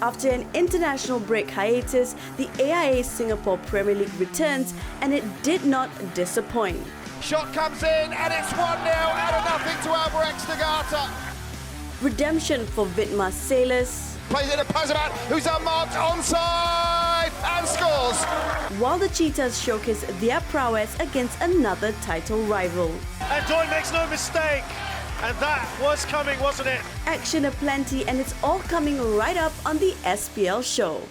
After an international break hiatus, the AIA Singapore Premier League returns and it did not disappoint. Shot comes in and it's 1-0 out of nothing to Albirex Negata. Redemption for Vidmar's Sailors. Plays it to Pagar, who's unmarked, onside, and scores. While the Cheetahs showcase their prowess against another title rival. And Doyle makes no mistake. And that was coming, wasn't it? Action aplenty, and it's all coming right up on the SPL Show.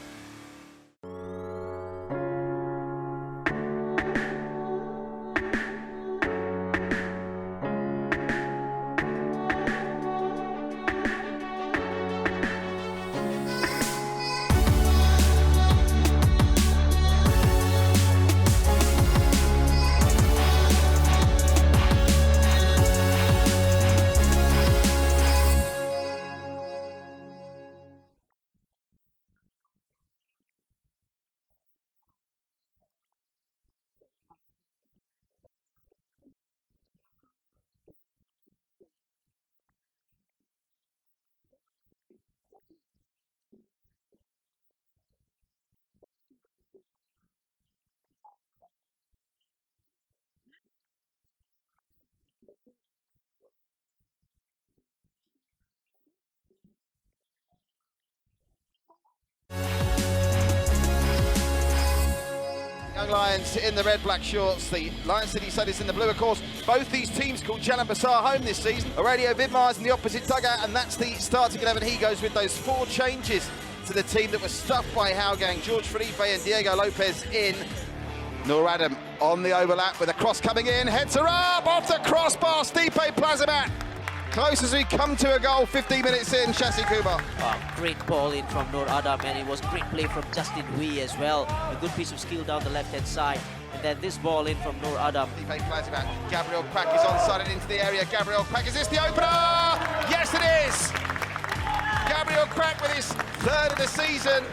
Young Lions in the red-black shorts, the Lion City Cheetahs in the blue, of course. Both these teams called Geylang home this season. Aurelio Vidmar's in the opposite dugout, and that's the starting 11. He goes with those 4 changes to the team that was stuffed by Hougang. George Felipe and Diego Lopez in. Noor Adam on the overlap with a cross coming in. Heads her up, off the crossbar, Stipe Plazibat. Close as we come to a goal, 15 minutes in, Shashi Kumar. Great ball in from Noor Adam, and it was great play from Justin Hui as well. A good piece of skill down the left-hand side. And then this ball in from Noor Adam. Stipe Plazibat, Gabriel Quack is onside and into the area. Gabriel Quack, is this the opener? Yes, it is! Gabriel Quack with his 3rd of the season.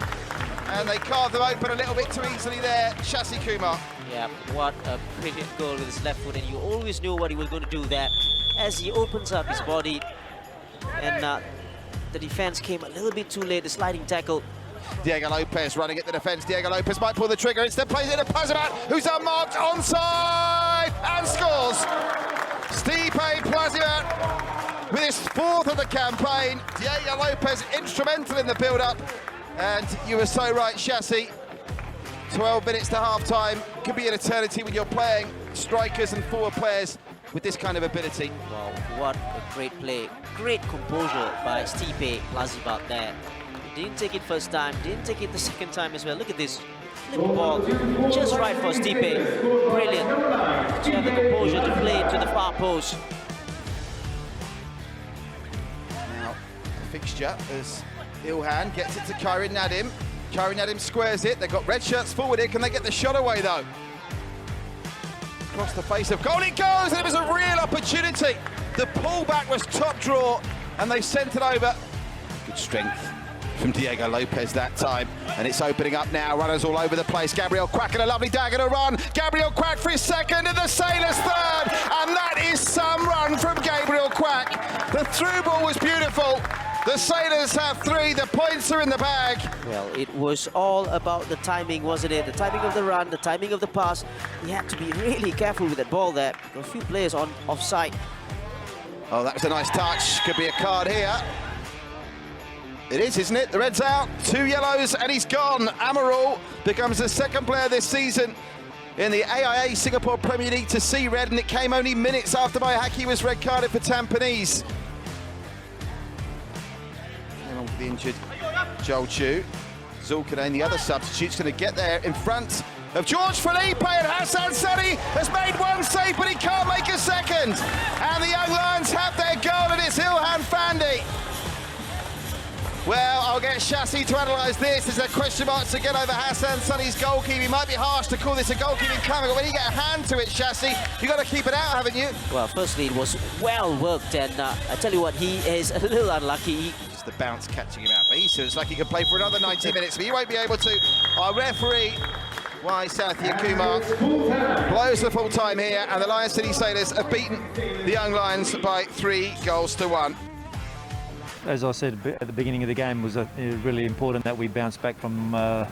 And they carved them open a little bit too easily there, Shashi Kumar. Yeah, what a brilliant goal with his left foot, and you always knew what he was going to do there as he opens up his body. And the defense came a little bit too late, the sliding tackle. Diego Lopez running at the defense. Diego Lopez might pull the trigger. Instead plays it to Plazibat, who's unmarked, onside, and scores. Stipe Plazibat with his 4th of the campaign. Diego Lopez instrumental in the build-up. And you were so right, Shashi. 12 minutes to half-time. Could be an eternity when you're playing strikers and forward players with this kind of ability. Wow, what a great play. Great composure by Stipe Plazibat there. Didn't take it first time, didn't take it the second time as well. Look at this. Flip ball, just right for Stipe. Brilliant. To have the composure to play it to the far post. Now, the fixture as Ilhan gets it to Khairi Nadim. Khairi Nadim squares it. They've got red shirts forward here. Can they get the shot away though? Across the face of goal it goes, and it was a real opportunity. The pullback was top draw, and they sent it over. Good strength from Diego Lopez that time, and it's opening up now. Runners all over the place. Gabriel Quack and a lovely dagger to run. Gabriel Quack for his 2nd, and the Sailors 3rd, and that is some run from Gabriel Quack. The through ball was beautiful. The Sailors have 3, the points are in the bag. Well, it was all about the timing, wasn't it? The timing of the run, the timing of the pass. He had to be really careful with that ball there. A few players on offside. Oh, that was a nice touch. Could be a card here. It is, isn't it? The red's out, 2 yellows, and he's gone. Amaral becomes the 2nd player this season in the AIA Singapore Premier League to see red, and it came only minutes after Maihaki was red carded for Tampines. The injured Joel Chu. Zulkarnain, the other substitute's going to get there in front of George Felipe, and Hassan Sadi has made 1 save, but he can't make a 2nd. And the Young Lions have their goal, and it's Ilhan Fandi. Well, I'll get Shashi to analyse this. There's a question mark to get over Hassan Sadi's goalkeeping. It might be harsh to call this a goalkeeping cover, but when you get a hand to it, Shashi, you've got to keep it out, haven't you? Well, firstly, it was well worked, and I tell you what, he is a little unlucky. It's the bounce catching him out, but he looks like he could play for another 90 minutes, but he won't be able to. Our referee, Y Southia Kumar, blows the full time here, and the Lion City Sailors have beaten the Young Lions by 3 goals to 1. as I said at the beginning of the game, was really important that we bounced back from our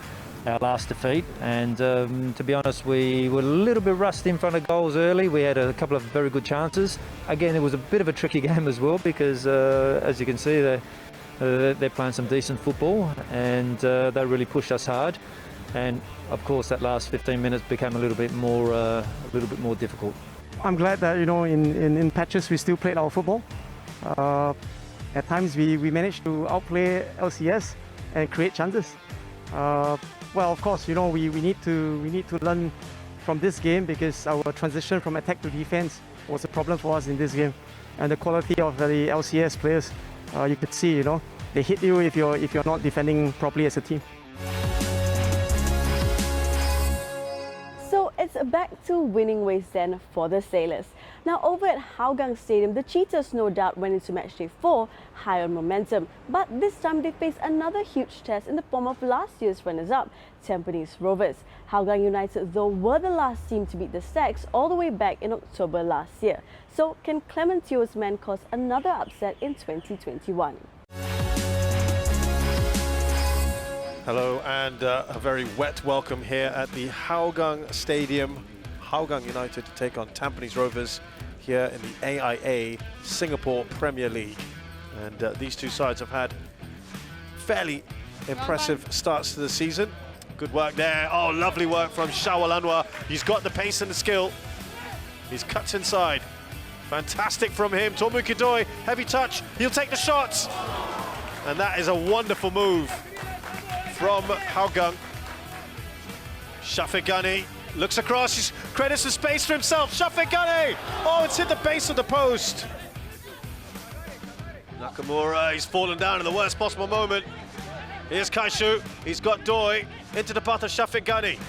last defeat. And to be honest, we were a little bit rusty in front of goals early. We had a couple of very good chances. Again, it was a bit of a tricky game as well because, as you can see, they're playing some decent football, and they really pushed us hard. And of course, that last 15 minutes became a little bit more difficult. I'm glad that, you know, in patches we still played our football. At times we managed to outplay LCS and create chances. Well, of course, you know, we need to learn from this game because our transition from attack to defense was a problem for us in this game. And the quality of the LCS players, you could see, you know, they hit you if you're not defending properly as a team. So it's back to winning ways then for the Sailors. Now over at Hougang Stadium, the Cheetahs no doubt went into matchday 4 high on momentum, but this time they face another huge test in the form of last year's runners-up, Tampines Rovers. Hougang United though were the last team to beat the Stags all the way back in October last year. So can Clementio's men cause another upset in 2021? Hello and a very wet welcome here at the Hougang Stadium. Hougang United to take on Tampines Rovers here in the AIA Singapore Premier League. And these two sides have had fairly impressive starts to the season. Good work there. Oh, lovely work from Shawal Anwar. He's got the pace and the skill. He's cuts inside. Fantastic from him. Tomu Kidoi, heavy touch. He'll take the shots. And that is a wonderful move from Hougang. Shafiq Ghani looks across, he creates some space for himself. Shafiq Ghani! Oh, it's hit the base of the post. Nakamura, he's fallen down in the worst possible moment. Here's Kaishu, he's got Doi into the path of Shafiq Ghani.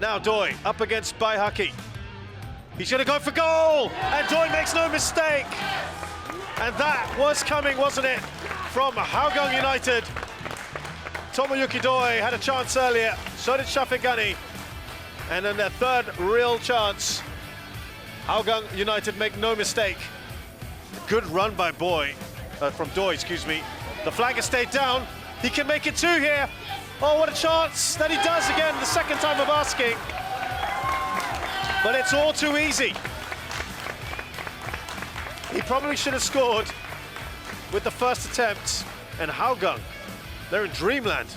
Now Doi up against Baihaki. He's gonna go for goal! And Doi makes no mistake! And that was coming, wasn't it? From Hougang United. Tomoyuki Doi had a chance earlier, so did Shafiq Ghani. And then their third real chance. Hougang United make no mistake. Good run by from Doi, excuse me. The flag has stayed down. He can make it 2 here. Oh, what a chance that he does again, the second time of asking. But it's all too easy. He probably should have scored with the first attempt. And Hougang, they're in dreamland.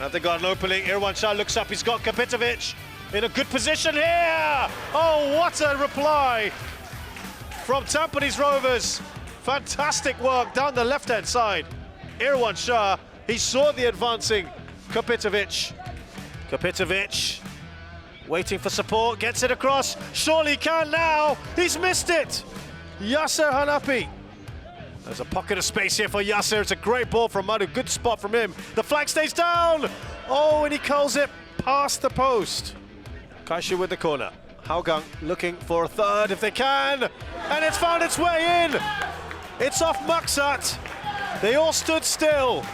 Now they got an opening. Irwan Shah looks up. He's got Kapitovic in a good position here. Oh, what a reply from Tampines Rovers. Fantastic work down the left-hand side. Irwan Shah, he saw the advancing Kapitovic. Kapitovic waiting for support, gets it across. Surely he can now. He's missed it. Yasser Hanapi. There's a pocket of space here for Yasser. It's a great ball from Madu. Good spot from him. The flag stays down. Oh, and he calls it past the post. Kaishu with the corner. Hougang looking for a third if they can. And it's found its way in. It's off Maksat. They all stood still.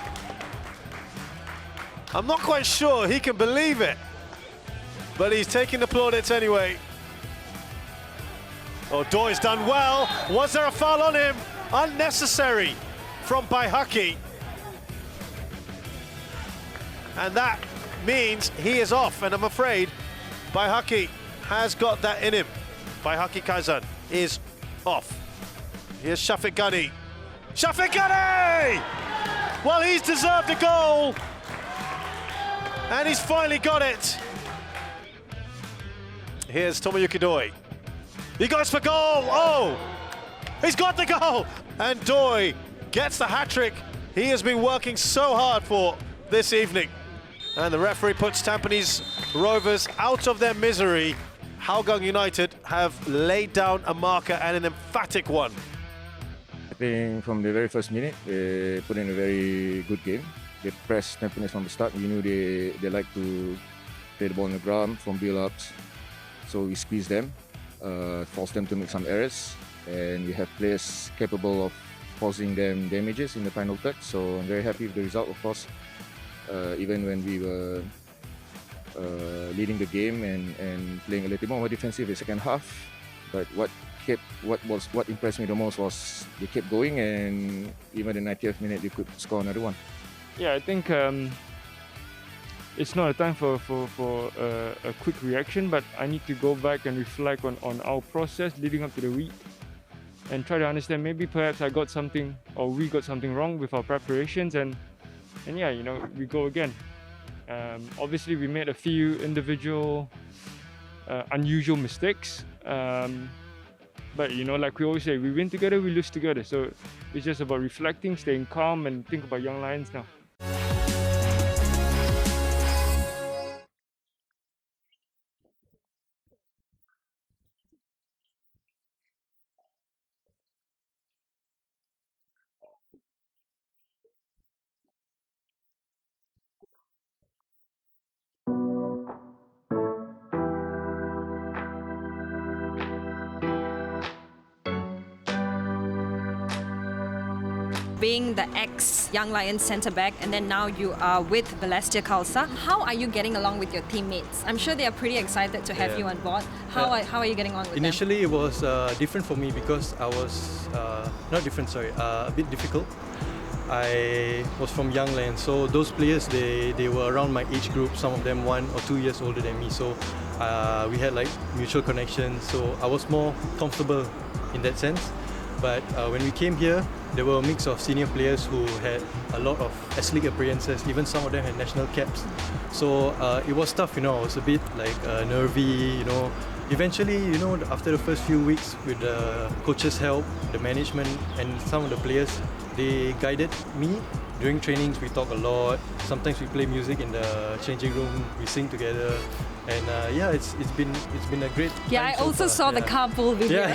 I'm not quite sure he can believe it. But he's taking the plaudits anyway. Oh, Doi's done well. Was there a foul on him? Unnecessary from Baihaki. And that means he is off, and I'm afraid Baihaki has got that in him. Baihaki Kazan is off. Here's Shafiq Ghani. Shafiq Ghani! Well, he's deserved a goal. And he's finally got it. Here's Tomoyuki Doi. He goes for goal. Oh! He's got the goal! And Doi gets the hat-trick he has been working so hard for this evening. And the referee puts Tampines Rovers out of their misery. Hougang United have laid down a marker, and an emphatic one. I think from the very first minute, they put in a very good game. They pressed Tampines from the start. We knew they like to play the ball on the ground from build-ups. So we squeezed them, forced them to make some errors. And we have players capable of causing them damages in the final third. So I'm very happy with the result, of course. Even when we were leading the game and playing a little more defensive in the second half. But what kept what impressed me the most was they kept going, and even the 90th minute they could score another one. Yeah, I think it's not a time for a quick reaction, but I need to go back and reflect on our process leading up to the week and try to understand maybe perhaps I got something or we got something wrong with our preparations, and yeah, you know, we go again. Obviously we made a few individual unusual mistakes, but you know, like we always say, we win together, we lose together. So it's just about reflecting, staying calm, and think about Young Lions now. Being the ex-Young Lions centre-back, and then now you are with Balestier Khalsa. How are you getting along with your teammates? I'm sure they are pretty excited to have you on board. How are you getting on with Initially, it was different for me because I was, not different, sorry, a bit difficult. I was from Young Lions, so those players, they were around my age group, some of them 1 or 2 years older than me, so we had like mutual connections, so I was more comfortable in that sense. But when we came here, there were a mix of senior players who had a lot of S-League appearances, even some of them had national caps. So it was tough, you know, I was a bit like nervy, you know. Eventually, you know, after the first few weeks with the coach's help, the management and some of the players, they guided me. During trainings, we talk a lot. Sometimes we play music in the changing room, we sing together. And yeah, it's been a great time. Yeah, I also saw the carpool video.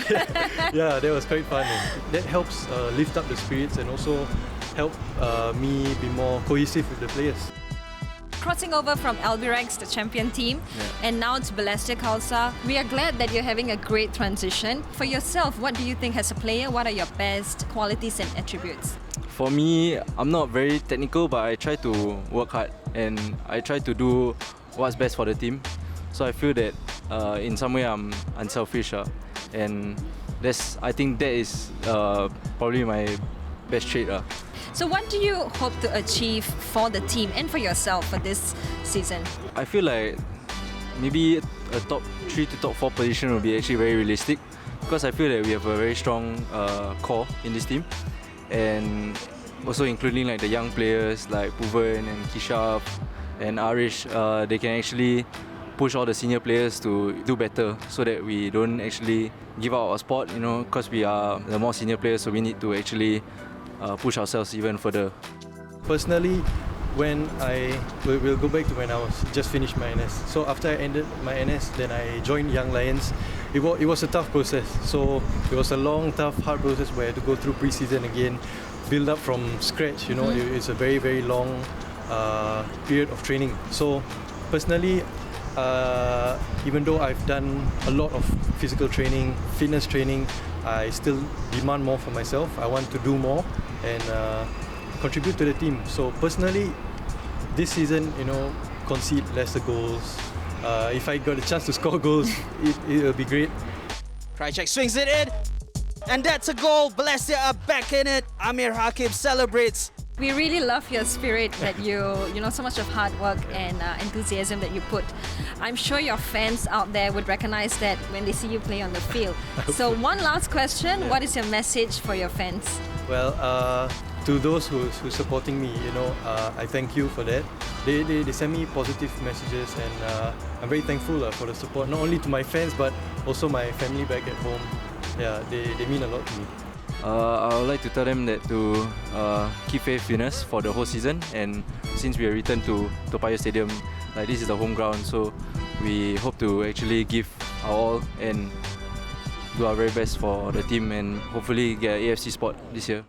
Yeah, that was quite fun. And that helps lift up the spirits and also help me be more cohesive with the players. Crossing over from Albirex, the champion team, and now to Balestier Khalsa. We are glad that you're having a great transition. For yourself, what do you think as a player? What are your best qualities and attributes? For me, I'm not very technical, but I try to work hard and I try to do what's best for the team. So I feel that in some way I'm unselfish, and I think that is probably my best trait. So what do you hope to achieve for the team and for yourself for this season? I feel like maybe a top 3 to top 4 position will be actually very realistic, because I feel that we have a very strong core in this team, and also including like the young players like Puvan and Kishaf and Arish, they can actually push all the senior players to do better, so that we don't actually give out our spot, you know, because we are the more senior players, so we need to actually push ourselves even further. Personally, when we'll go back to when I was just finished my NS. So after I ended my NS, then I joined Young Lions. It was a tough process. So it was a long, tough, hard process where I had to go through pre-season again, build up from scratch. You know, it's a very, very long period of training. So personally, even though I've done a lot of physical training, fitness training, I still demand more for myself. I want to do more and contribute to the team. So personally, this season, you know, concede lesser goals. If I got a chance to score goals, it'll be great. Krychek swings it in, and that's a goal. Balestier are back in it. Amir Hakim celebrates. We really love your spirit that you know, so much of hard work and enthusiasm that you put. I'm sure your fans out there would recognize that when they see you play on the field. So one last question, what is your message for your fans? Well, to those who are supporting me, you know, I thank you for that. They send me positive messages, and I'm very thankful for the support, not only to my fans but also my family back at home. Yeah, they mean a lot to me. I would like to tell them that to keep faith in us for the whole season, and since we are returned to Toa Payoh Stadium, like this is the home ground, so we hope to actually give our all and do our very best for the team and hopefully get an AFC spot this year.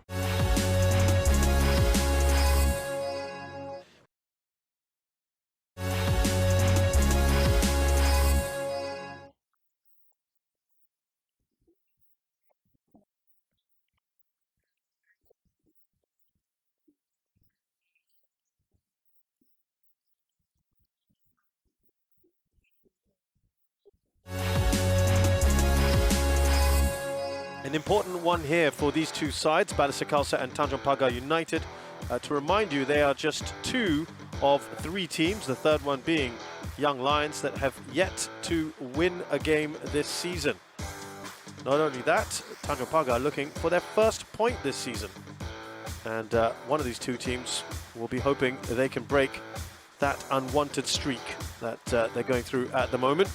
An important one here for these two sides, Balestier Khalsa and Tanjong Pagar United. To remind you, they are just 2 of 3 teams, the third one being Young Lions, that have yet to win a game this season. Not only that, Tanjong Pagar are looking for their first point this season. And one of these 2 teams will be hoping they can break that unwanted streak that they're going through at the moment.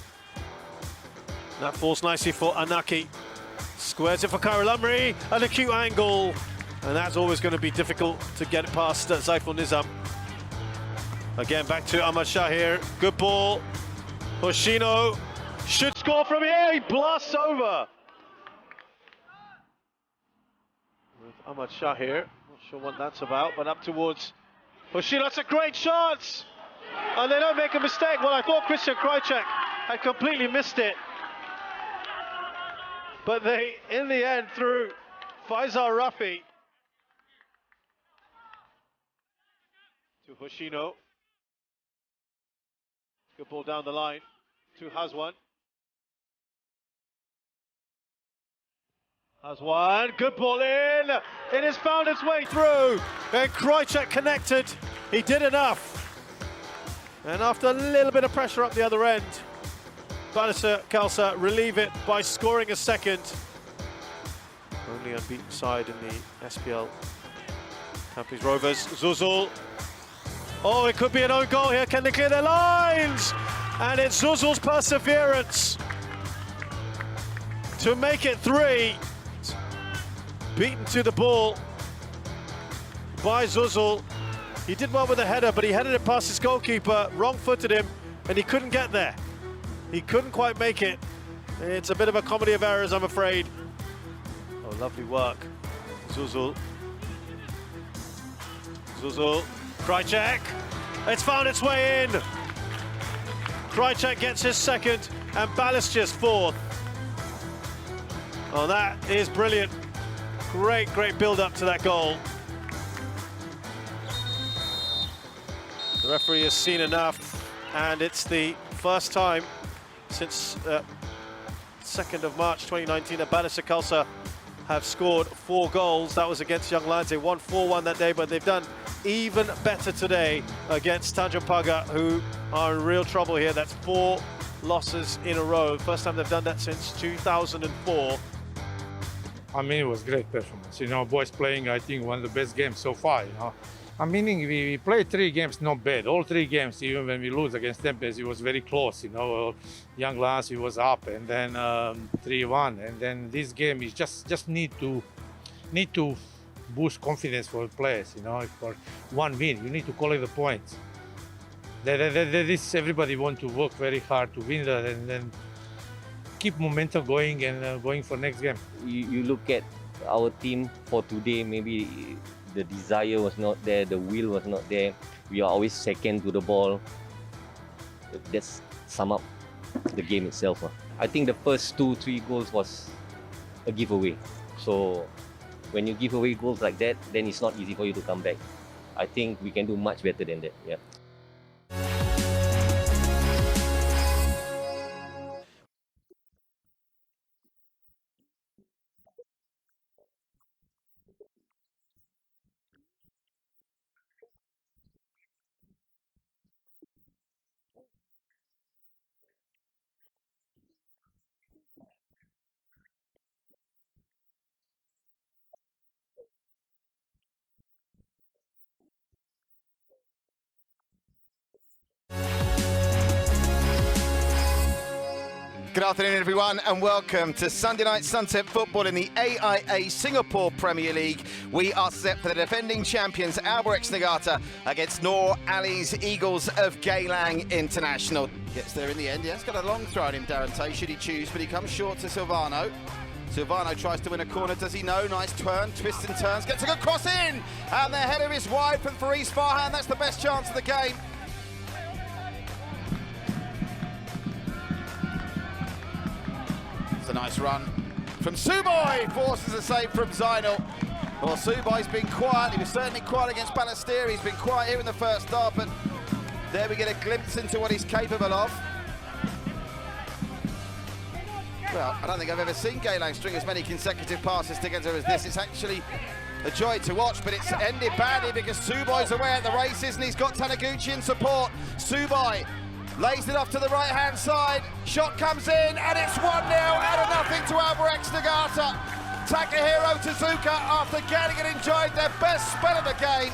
That falls nicely for Anaki. Squares it for Kairulamri, an acute angle. And that's always going to be difficult to get it past Zaiful Nizam. Again, back to Ahmad Shahir. Good ball. Hoshino should score from here. He blasts over. With Ahmad Shahir. Not sure what that's about, but up towards Hoshino. That's a great chance. And they don't make a mistake. Well, I thought Christian Krajcek had completely missed it. But they, in the end, through Faisal Rafi to Hoshino. Good ball down the line to Hazwan. Hazwan, good ball in. It has found its way through. And Krajcek connected. He did enough. And after a little bit of pressure up the other end, Balestier Khalsa relieve it by scoring a second. Only unbeaten side in the SPL Tampines Rovers. Zuzul. Oh, it could be an own goal here. Can they clear their lines? And it's Zuzul's perseverance to make it 3. Beaten to the ball by Zuzul. He did well with the header, but he headed it past his goalkeeper, wrong-footed him, and he couldn't get there. He couldn't quite make it. It's a bit of a comedy of errors, I'm afraid. Oh, lovely work. Zuzul. Zuzul. Krajcek. It's found its way in. Krajcek gets his second and Balestier's 4th. Oh, that is brilliant. Great, great build-up to that goal. The referee has seen enough, and it's the first time since 2nd of March 2019 that Balestier Khalsa have scored 4 goals. That was against Young Lions. They won 4-1 that day, but they've done even better today against Tanjong Pagar, who are in real trouble here. That's 4 losses in a row. First time they've done that since 2004. I mean, it was great performance. You know, boys playing, I think, one of the best games so far, you know. I mean, we played 3 games, not bad. All 3 games, even when we lose against Tempest, it was very close, you know. Young Lions, it was up, and then 3-1. And then this game is just need to boost confidence for the players, you know. For 1 win, you need to collect the points. Everybody wants to work very hard to win that, and then keep momentum going and going for next game. You look at our team for today, maybe the desire was not there, the will was not there. We are always second to the ball. That's sum up the game itself. I think the first 2-3 goals was a giveaway. So when you give away goals like that, then it's not easy for you to come back. I think we can do much better than that. Yeah. Good afternoon, everyone, and welcome to Sunday Night Sunset Football in the AIA Singapore Premier League. We are set for the defending champions Albirex Niigata against Noor Ali's Eagles of Geylang International. Gets there in the end. He has got a long throw at him, Darren Tay, should he choose, but he comes short to Silvano. Silvano tries to win a corner, does he? No. Nice turn, twists and turns, gets a good cross in, and the header is wide from Faris Farhan. That's the best chance of the game. It's a nice run from Suboy, forces a save from Zainal. Well, Suboy's been quiet. He was certainly quiet against Balestier. He's been quiet here in the first half, but there we get a glimpse into what he's capable of. Well, I don't think I've ever seen Geylang string as many consecutive passes together as this. It's actually a joy to watch, but it's ended badly because Suboi's away at the races and he's got Taniguchi in support. Suboi lays it off to the right-hand side. Shot comes in and it's 1-0 out of nothing to Albirex Nagata. Takahiro Tezuka, after getting and enjoying their best spell of the game.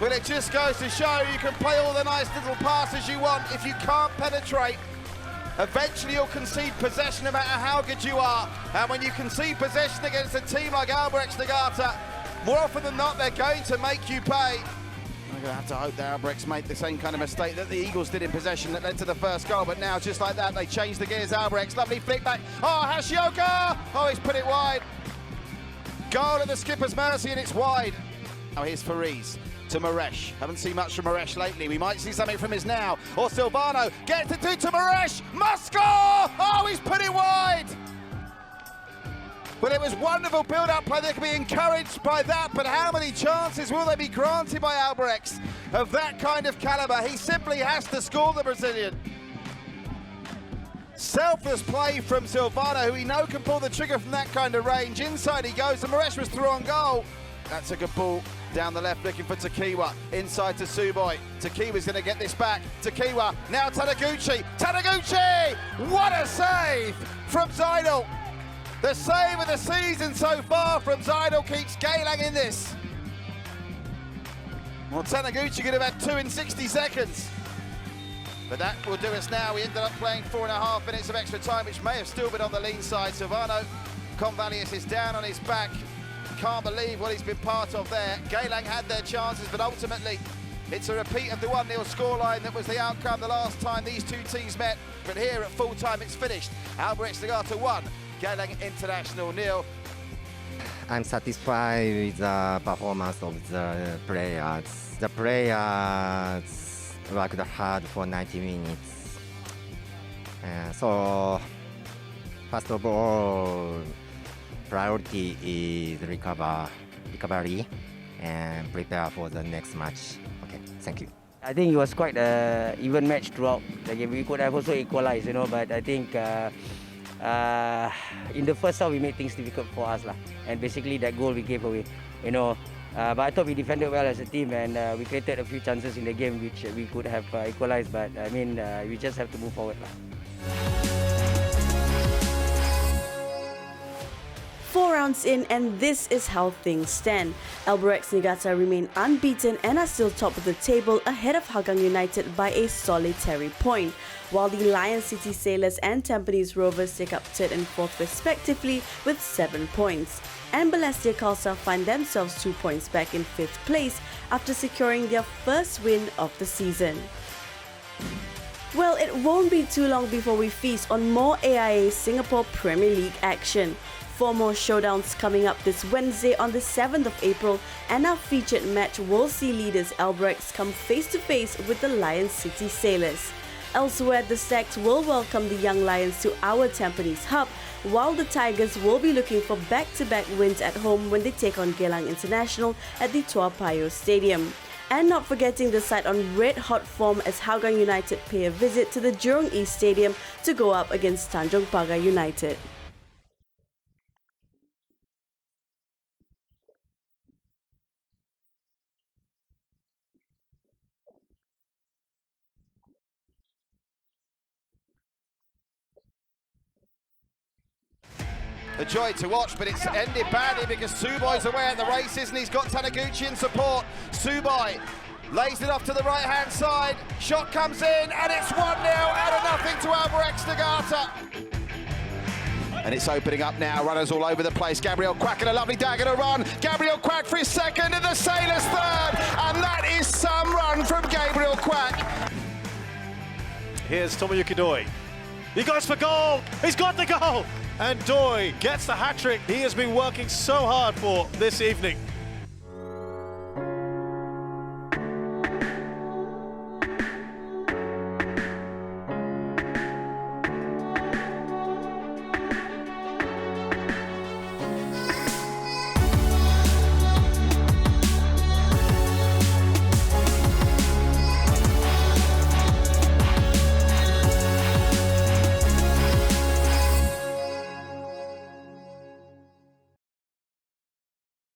Well, it just goes to show you can play all the nice little passes you want. If you can't penetrate, eventually you'll concede possession no matter how good you are. And when you concede possession against a team like Albirex Nagata, more often than not, they're going to make you pay. I'm going to have to hope that Albirex made the same kind of mistake that the Eagles did in possession that led to the first goal. But now, just like that, they changed the gears. Albirex, lovely flick back. Oh, Hashioka! Oh, he's put it wide. Goal at the skipper's mercy, and it's wide. Now here's Fariz to Maresh. Haven't seen much from Maresh lately. We might see something from his now. Or Silvano gets it to Maresh. Must score! Oh, he's put it wide! Well, it was wonderful build-up play. They can be encouraged by that, but how many chances will they be granted by Albirex of that kind of calibre? He simply has to score, the Brazilian. Selfless play from Silvano, who we know can pull the trigger from that kind of range. Inside he goes, and Maresh was through on goal. That's a good ball down the left, looking for Takiwa. Inside to Suboi. Takiwa's going to get this back. Takiwa, now Taniguchi. Taniguchi! What a save from Zaidel! The save of the season so far from Zaidel keeps Geylang in this. Well, Taniguchi could have had 2 in 60 seconds. But that will do us now. We ended up playing 4.5 minutes of extra time, which may have still been on the lean side. Silvano Convalius is down on his back. Can't believe what he's been part of there. Geylang had their chances, but ultimately it's a repeat of the 1-0 scoreline that was the outcome the last time these two teams met. But here at full time, it's finished. Albirex Nagata 1, Geylang International 0. I'm satisfied with the performance of the players. The players worked hard for 90 minutes. So, first of all, priority is recovery and prepare for the next match. Okay, thank you. I think it was quite an even match throughout the game. We could have also equalized, but I think in the first half we made things difficult for us, and basically that goal we gave away, But I thought we defended well as a team, and we created a few chances in the game which we could have equalized. But I mean, we just have to move forward. 4 rounds in, and this is how things stand. Albirex Nagata remain unbeaten and are still top of the table, ahead of Hougang United by a solitary point, while the Lion City Sailors and Tampines Rovers take up 3rd and 4th respectively with 7 points. And Balestier Khalsa find themselves 2 points back in 5th place after securing their first win of the season. Well, it won't be too long before we feast on more AIA Singapore Premier League action. 4 more showdowns coming up this Wednesday on the 7th of April, and our featured match will see leaders Albirex come face-to-face with the Lion City Sailors. Elsewhere, the Stags will welcome the Young Lions to our Tampines hub, while the Tigers will be looking for back-to-back wins at home when they take on Geylang International at the Toa Payoh Stadium. And not forgetting the side on red-hot form as Hougang United pay a visit to the Jurong East Stadium to go up against Tanjong Pagar United. A joy to watch, but it's ended badly because Suboi's away at the races and he's got Taniguchi in support. Suboi lays it off to the right-hand side. Shot comes in and it's 1-0 out of nothing to Albirex Nagata. And it's opening up now, runners all over the place. Gabriel Quack and a lovely dagger to run. Gabriel Quack for his second and the Sailors third. And that is some run from Gabriel Quack. Here's Tomoyuki Doi. He goes for goal. He's got the goal. And Doi gets the hat-trick he has been working so hard for this evening.